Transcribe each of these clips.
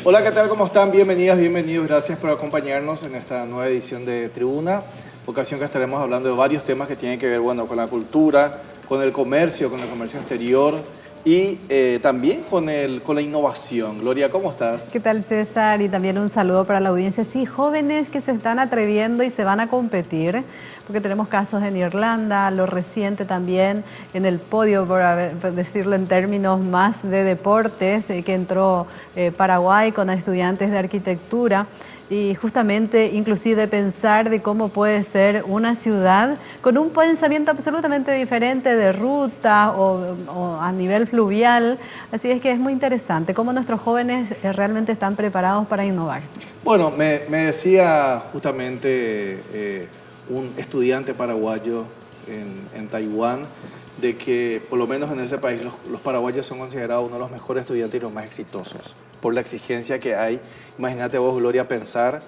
Hola, ¿qué tal? ¿Cómo están? Bienvenidas, bienvenidos. Gracias por acompañarnos en esta nueva edición de Tribuna. Ocasión que estaremos hablando de varios temas que tienen que ver, bueno, con la cultura, con el comercio exterior y también con la innovación. Gloria, ¿cómo estás? ¿Qué tal, César? Y también un saludo para la audiencia. Sí, jóvenes que se están atreviendo y se van a competir, porque tenemos casos en Irlanda, lo reciente también en el podio, por decirlo en términos más de deportes, que entró Paraguay con estudiantes de arquitectura. Y justamente inclusive pensar de cómo puede ser una ciudad con un pensamiento absolutamente diferente de ruta o a nivel fluvial. Así es que es muy interesante cómo nuestros jóvenes realmente están preparados para innovar. Bueno, me decía justamente un estudiante paraguayo en Taiwán de que por lo menos en ese país los paraguayos son considerados uno de los mejores estudiantes y los más exitosos por la exigencia que hay. Imagínate vos, Gloria, pensar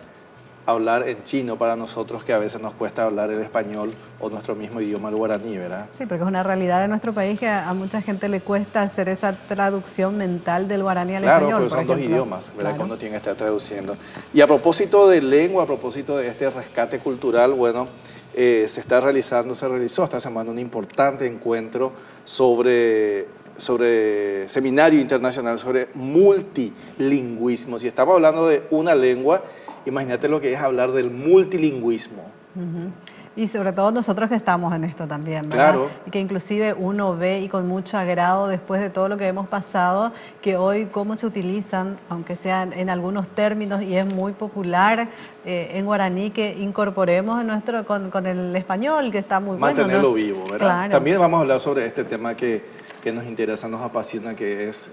hablar en chino para nosotros, que a veces nos cuesta hablar el español o nuestro mismo idioma, el guaraní, ¿verdad? Sí, porque es una realidad de nuestro país que a mucha gente le cuesta hacer esa traducción mental del guaraní al español. Claro, porque son dos idiomas, ¿verdad? Claro. Cuando tiene que estar traduciendo. Y a propósito de lengua, a propósito de este rescate cultural, bueno, se realizó esta semana un importante encuentro sobre seminario internacional sobre multilingüismo. Si estamos hablando de una lengua, imagínate lo que es hablar del multilingüismo. Y sobre todo nosotros que estamos en esto también, ¿verdad? Claro. Y que inclusive uno ve y con mucho agrado después de todo lo que hemos pasado, que hoy cómo se utilizan, aunque sean en algunos términos, y es muy popular en guaraní, que incorporemos en con el español, que está muy bueno, ¿no? Mantenerlo vivo, ¿verdad? Claro. También vamos a hablar sobre este tema que nos interesa, nos apasiona, que es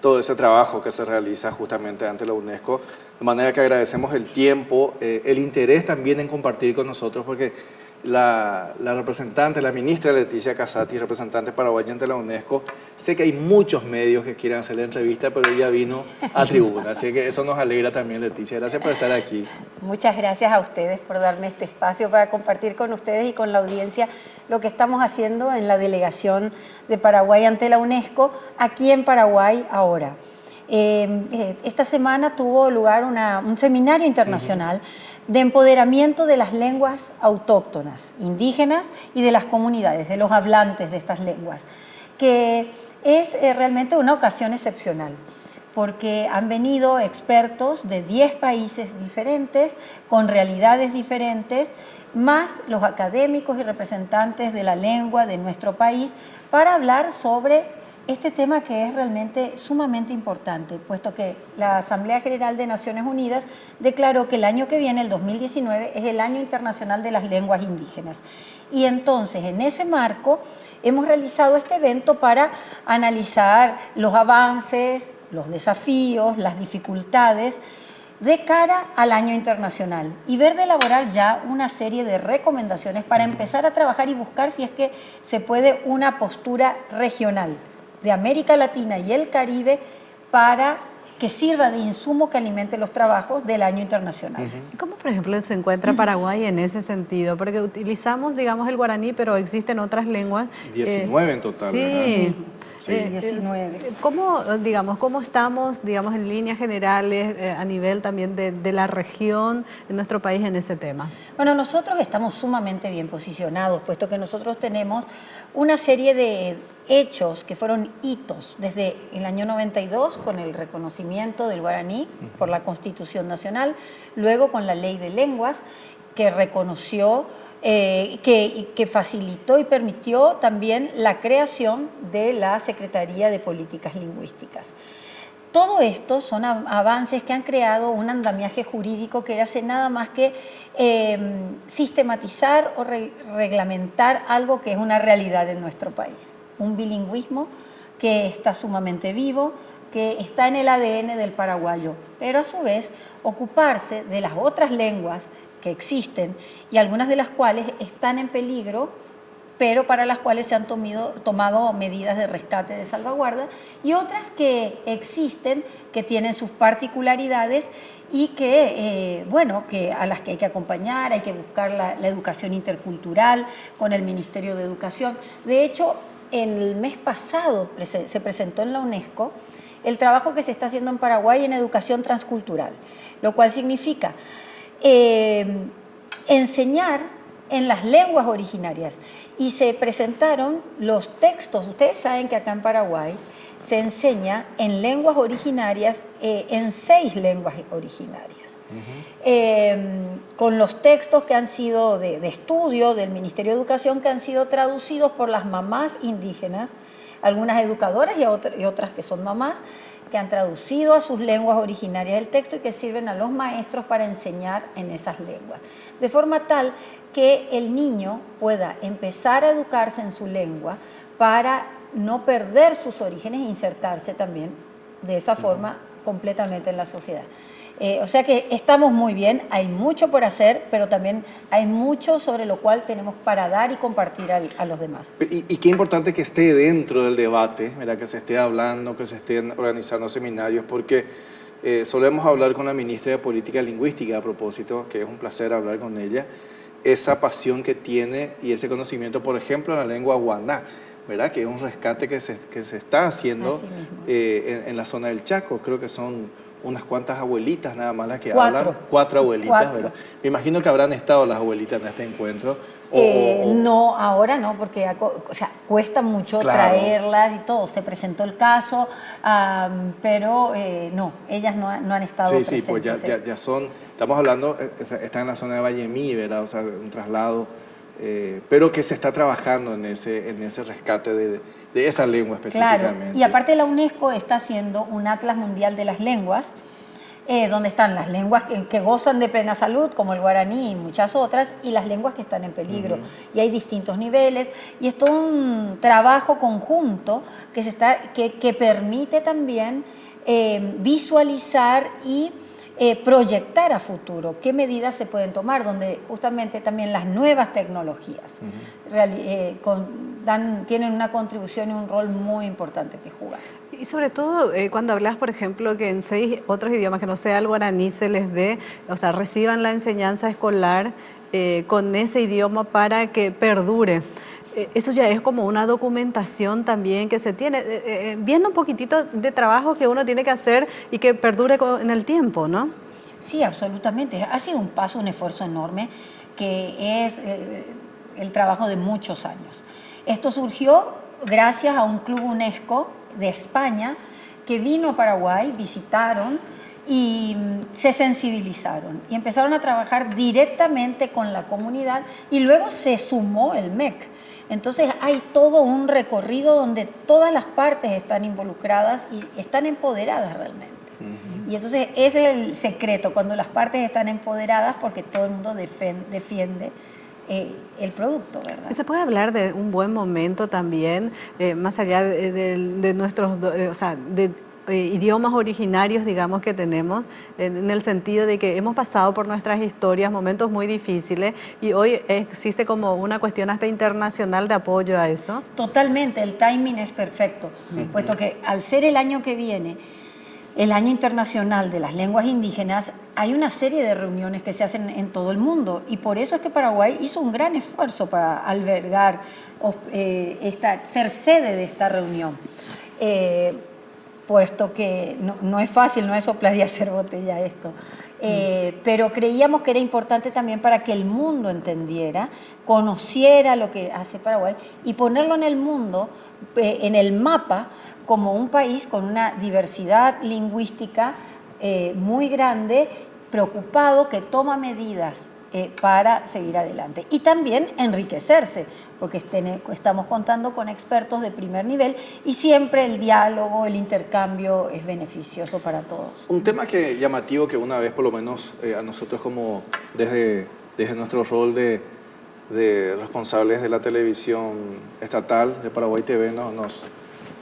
todo ese trabajo que se realiza justamente ante la UNESCO. De manera que agradecemos el tiempo, el interés también en compartir con nosotros, porque la representante, la ministra Leticia Casati, representante paraguaya ante la UNESCO, sé que hay muchos medios que quieren hacer la entrevista, pero ella vino a Tribuna, así que eso nos alegra también, Leticia. Gracias por estar aquí. Muchas gracias a ustedes por darme este espacio para compartir con ustedes y con la audiencia lo que estamos haciendo en la delegación de Paraguay ante la UNESCO, aquí en Paraguay ahora. Esta semana tuvo lugar un seminario internacional de empoderamiento de las lenguas autóctonas, indígenas y de las comunidades, de los hablantes de estas lenguas, que es realmente una ocasión excepcional, porque han venido expertos de 10 países diferentes, con realidades diferentes, más los académicos y representantes de la lengua de nuestro país, para hablar sobre este tema que es realmente sumamente importante, puesto que la Asamblea General de Naciones Unidas declaró que el año que viene, el 2019, es el Año Internacional de las Lenguas Indígenas. Y entonces, en ese marco, hemos realizado este evento para analizar los avances, los desafíos, las dificultades de cara al año internacional y ver de elaborar ya una serie de recomendaciones para empezar a trabajar y buscar si es que se puede una postura regional de América Latina y el Caribe para que sirva de insumo que alimente los trabajos del año internacional. ¿Cómo, por ejemplo, se encuentra Paraguay en ese sentido? Porque utilizamos, digamos, el guaraní, pero existen otras lenguas. 19 en total, sí, ¿verdad? Sí, 19. ¿Cómo estamos, digamos, en líneas generales, a nivel también de la región, en nuestro país en ese tema? Bueno, nosotros estamos sumamente bien posicionados, puesto que nosotros tenemos una serie de hechos que fueron hitos desde el año 92 con el reconocimiento del guaraní por la Constitución Nacional, luego con la Ley de Lenguas que reconoció, que facilitó y permitió también la creación de la Secretaría de Políticas Lingüísticas. Todo esto son avances que han creado un andamiaje jurídico que hace nada más que sistematizar o reglamentar algo que es una realidad en nuestro país. Un bilingüismo que está sumamente vivo, que está en el ADN del paraguayo, pero a su vez ocuparse de las otras lenguas que existen y algunas de las cuales están en peligro, pero para las cuales se han tomado medidas de rescate, de salvaguarda, y otras que existen, que tienen sus particularidades y que, a las que hay que acompañar, hay que buscar la educación intercultural con el Ministerio de Educación. De hecho, el mes pasado se presentó en la UNESCO el trabajo que se está haciendo en Paraguay en educación transcultural, lo cual significa enseñar en las lenguas originarias. Y se presentaron los textos. Ustedes saben que acá en Paraguay se enseña en lenguas originarias, en 6 lenguas originarias. Con los textos que han sido de estudio del Ministerio de Educación, que han sido traducidos por las mamás indígenas, algunas educadoras y otras que son mamás, que han traducido a sus lenguas originarias el texto y que sirven a los maestros para enseñar en esas lenguas. De forma tal que el niño pueda empezar a educarse en su lengua para no perder sus orígenes e insertarse también de esa forma completamente en la sociedad. O sea que estamos muy bien, hay mucho por hacer, pero también hay mucho sobre lo cual tenemos para dar y compartir a los demás. Y qué importante que esté dentro del debate, ¿verdad? Que se esté hablando, que se estén organizando seminarios, porque solemos hablar con la ministra de Política Lingüística a propósito, que es un placer hablar con ella, esa pasión que tiene y ese conocimiento, por ejemplo, en la lengua guaná, ¿verdad? Que es un rescate que se está haciendo en la zona del Chaco. Creo que son unas cuantas abuelitas nada más las que hablan. 4 abuelitas, ¿verdad? Me imagino que habrán estado las abuelitas en este encuentro. No, ahora no, porque cuesta mucho traerlas y todo. Se presentó el caso, pero no, ellas no han estado presentes. Sí, pues ya son, estamos hablando, están en la zona de Vallemí, ¿verdad? O sea, un traslado, pero que se está trabajando en ese rescate de esa lengua específicamente. Claro, y aparte la UNESCO está haciendo un Atlas Mundial de las Lenguas, donde están las lenguas que gozan de plena salud, como el guaraní y muchas otras, y las lenguas que están en peligro. Y hay distintos niveles, y es todo un trabajo conjunto que permite también visualizar y proyectar a futuro qué medidas se pueden tomar, donde justamente también las nuevas tecnologías tienen una contribución y un rol muy importante que jugar. Y sobre todo cuando hablas, por ejemplo, que en 6 otros idiomas que no sea el guaraní se les dé, o sea, reciban la enseñanza escolar con ese idioma para que perdure. Eso ya es como una documentación también que se tiene, viendo un poquitito de trabajo que uno tiene que hacer y que perdure en el tiempo, ¿no? Sí, absolutamente. Ha sido un paso, un esfuerzo enorme, que es el trabajo de muchos años. Esto surgió gracias a un club UNESCO de España que vino a Paraguay, visitaron y se sensibilizaron y empezaron a trabajar directamente con la comunidad y luego se sumó el MEC. Entonces hay todo un recorrido donde todas las partes están involucradas y están empoderadas realmente. Y entonces ese es el secreto, cuando las partes están empoderadas, porque todo el mundo defiende el producto, ¿verdad? ¿Se puede hablar de un buen momento también, más allá de nuestros, idiomas originarios, digamos, que tenemos, en el sentido de que hemos pasado por nuestras historias momentos muy difíciles y hoy existe como una cuestión hasta internacional de apoyo a eso? Totalmente, el timing es perfecto, puesto que al ser el año que viene, el Año Internacional de las Lenguas Indígenas, hay una serie de reuniones que se hacen en todo el mundo y por eso es que Paraguay hizo un gran esfuerzo para albergar, ser sede de esta reunión. Puesto que no es fácil, no es soplar y hacer botella esto. Pero creíamos que era importante también para que el mundo entendiera, conociera lo que hace Paraguay y ponerlo en el mundo, en el mapa, como un país con una diversidad lingüística muy grande, preocupado, que toma medidas para seguir adelante. Y también enriquecerse, porque estamos contando con expertos de primer nivel y siempre el diálogo, el intercambio es beneficioso para todos. Un tema llamativo que una vez, por lo menos a nosotros como desde nuestro rol de responsables de la televisión estatal de Paraguay TV nos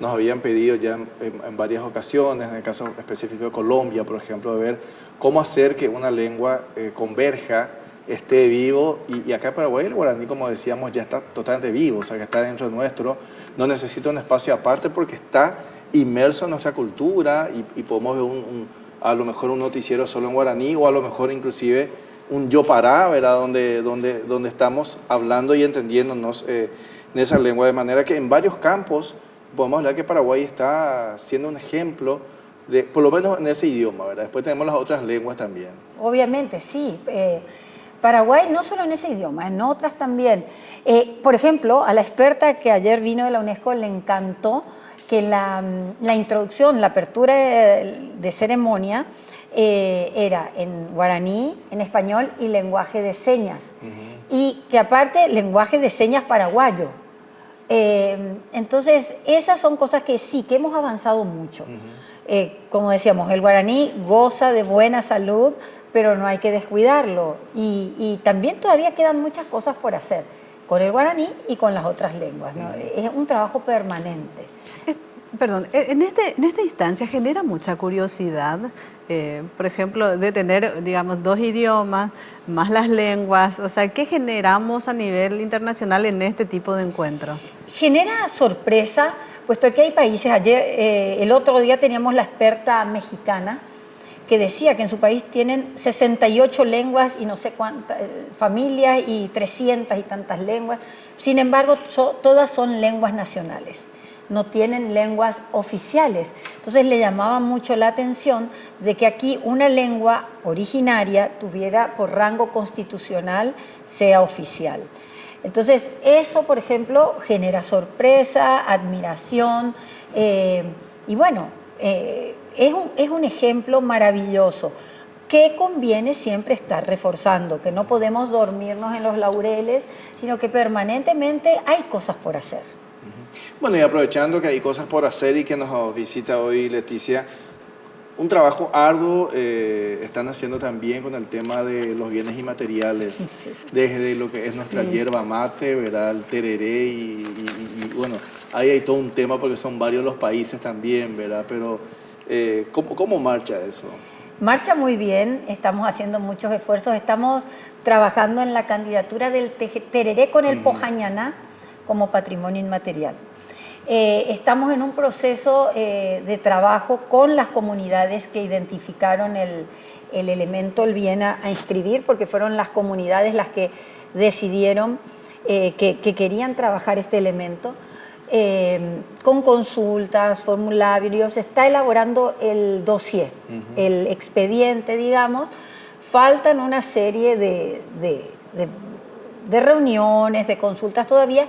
habían pedido ya en varias ocasiones, en el caso específico de Colombia, por ejemplo, de ver cómo hacer que una lengua converja, esté vivo, y acá en Paraguay el guaraní, como decíamos, ya está totalmente vivo, o sea, que está dentro de nuestro, no necesita un espacio aparte porque está inmerso en nuestra cultura y podemos ver a lo mejor un noticiero solo en guaraní o a lo mejor inclusive un yo pará, ¿verdad? Donde estamos hablando y entendiéndonos en esa lengua, de manera que en varios campos podemos hablar que Paraguay está siendo un ejemplo por lo menos en ese idioma, ¿verdad? Después tenemos las otras lenguas también. Obviamente, sí. Paraguay no solo en ese idioma, en otras también. Por ejemplo, a la experta que ayer vino de la UNESCO le encantó que la introducción, la apertura de ceremonia era en guaraní, en español y lenguaje de señas. Y que aparte, lenguaje de señas paraguayo. Entonces, esas son cosas que sí, que hemos avanzado mucho. Como decíamos, el guaraní goza de buena salud, pero no hay que descuidarlo. Y también todavía quedan muchas cosas por hacer con el guaraní y con las otras lenguas, ¿no? Es un trabajo permanente. Perdón, en esta instancia genera mucha curiosidad, por ejemplo, de tener, digamos, 2 idiomas, más las lenguas. O sea, ¿qué generamos a nivel internacional en este tipo de encuentros? Genera sorpresa, puesto que hay países, el otro día teníamos la experta mexicana que decía que en su país tienen 68 lenguas y no sé cuántas familias y 300 y tantas lenguas. Sin embargo, todas son lenguas nacionales, no tienen lenguas oficiales. Entonces le llamaba mucho la atención de que aquí una lengua originaria tuviera por rango constitucional sea oficial. Entonces eso, por ejemplo, genera sorpresa, admiración y bueno, es un ejemplo maravilloso que conviene siempre estar reforzando, que no podemos dormirnos en los laureles, sino que permanentemente hay cosas por hacer. Bueno, y aprovechando que hay cosas por hacer y que nos visita hoy Leticia, un trabajo arduo están haciendo también con el tema de los bienes inmateriales, sí, desde lo que es nuestra yerba mate, ¿verdad? El tereré y bueno, ahí hay todo un tema porque son varios los países también, ¿verdad? Pero ¿cómo marcha eso? Marcha muy bien, estamos haciendo muchos esfuerzos, estamos trabajando en la candidatura del tereré con el pojañaná como patrimonio inmaterial. Estamos en un proceso de trabajo con las comunidades que identificaron el elemento, el bien a inscribir, porque fueron las comunidades las que decidieron que querían trabajar este elemento. Con consultas, formularios, se está elaborando el dossier, el expediente, digamos. Faltan una serie de reuniones, de consultas todavía,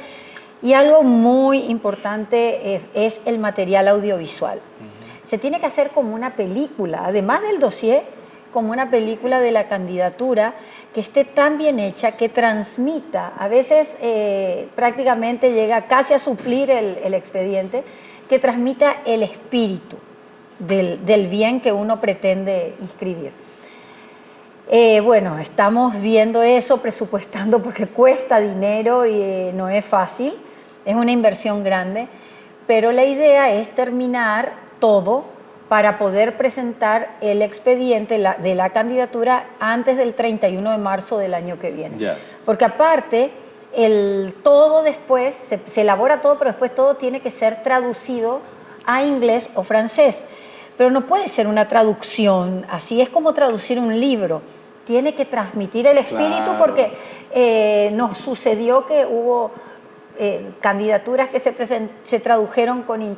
y algo muy importante es el material audiovisual. Se tiene que hacer como una película, además del dossier, como una película de la candidatura que esté tan bien hecha, que transmita, a veces prácticamente llega casi a suplir el expediente, que transmita el espíritu del bien que uno pretende inscribir. Bueno, estamos viendo eso, presupuestando porque cuesta dinero y no es fácil, es una inversión grande, pero la idea es terminar todo para poder presentar el expediente de la candidatura antes del 31 de marzo del año que viene. Yeah. Porque aparte, todo después, se elabora todo, pero después todo tiene que ser traducido a inglés o francés. Pero no puede ser una traducción, así es como traducir un libro. Tiene que transmitir el espíritu, claro, porque nos sucedió que hubo candidaturas que se tradujeron con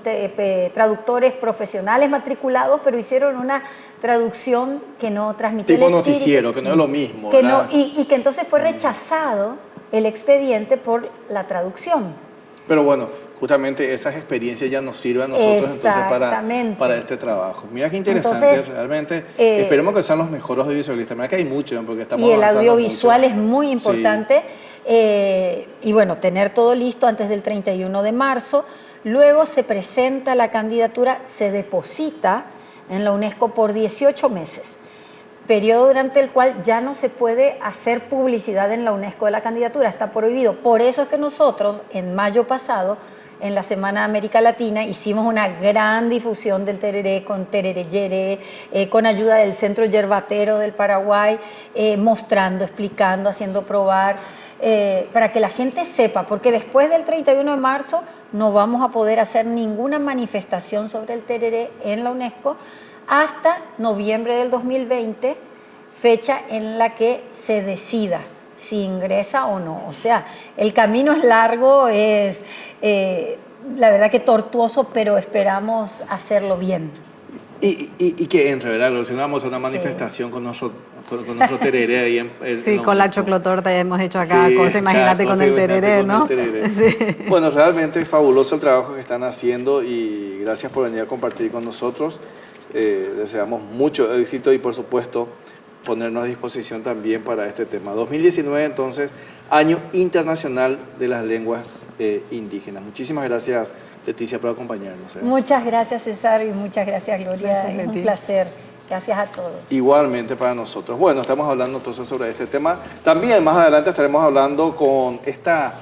traductores profesionales matriculados, pero hicieron una traducción que no transmitía tipo el espíritu, noticiero, que no es lo mismo. Que no, y que entonces fue rechazado el expediente por la traducción. Pero bueno, justamente esas experiencias ya nos sirven a nosotros entonces para este trabajo. Mira qué interesante, entonces, realmente. Esperemos que sean los mejores audiovisualistas. Mira que hay mucho, porque estamos avanzando el audiovisual mucho. Es muy importante. Sí. Y bueno, tener todo listo antes del 31 de marzo. Luego se presenta la candidatura, se deposita en la UNESCO por 18 meses. Periodo durante el cual ya no se puede hacer publicidad en la UNESCO de la candidatura, está prohibido. Por eso es que nosotros, en mayo pasado, en la Semana de América Latina, hicimos una gran difusión del tereré con Tereré Yeré, con ayuda del Centro Yerbatero del Paraguay, mostrando, explicando, haciendo probar, para que la gente sepa, porque después del 31 de marzo no vamos a poder hacer ninguna manifestación sobre el tereré en la UNESCO, hasta noviembre del 2020, fecha en la que se decida si ingresa o no. O sea, el camino es largo, la verdad que tortuoso, pero esperamos hacerlo bien. Y que entre, ¿verdad? Si no vamos a una Sí. manifestación con nuestro tereré ahí en Sí, la con la UNESCO. choclotorta ya hemos hecho acá Sí, cosas, imagínate cada con cosa, el imagínate tereré, con ¿no? el tereré. Sí. Bueno, realmente fabuloso el trabajo que están haciendo y gracias por venir a compartir con nosotros. Deseamos mucho éxito y por supuesto ponernos a disposición también para este tema. 2019 entonces, Año Internacional de las Lenguas Indígenas. Muchísimas gracias, Leticia, por acompañarnos. Muchas gracias, César, y muchas gracias, Gloria. Gracias, Es Leti. un placer. Gracias a todos. Igualmente para nosotros. Bueno, estamos hablando entonces sobre este tema. También más adelante estaremos hablando con estamos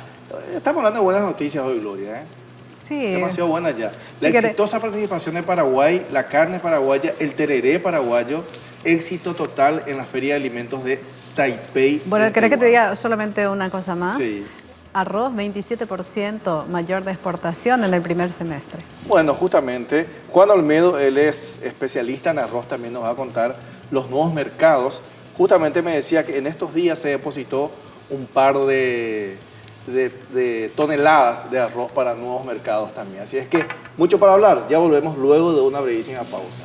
hablando de buenas noticias hoy, Gloria, ¿eh? Sí. Demasiado buena ya. Sí, La que exitosa participación de Paraguay, la carne paraguaya, el tereré paraguayo, éxito total en la Feria de Alimentos de Taipei. Bueno, en ¿querés que te Taiwán. diga solamente una cosa más? Sí. Arroz, 27% mayor de exportación en el primer semestre. Bueno, justamente, Juan Olmedo, él es especialista en arroz, también nos va a contar los nuevos mercados. Justamente me decía que en estos días se depositó un par de toneladas de arroz para nuevos mercados también. Así es que mucho para hablar. Ya volvemos luego de una brevísima pausa.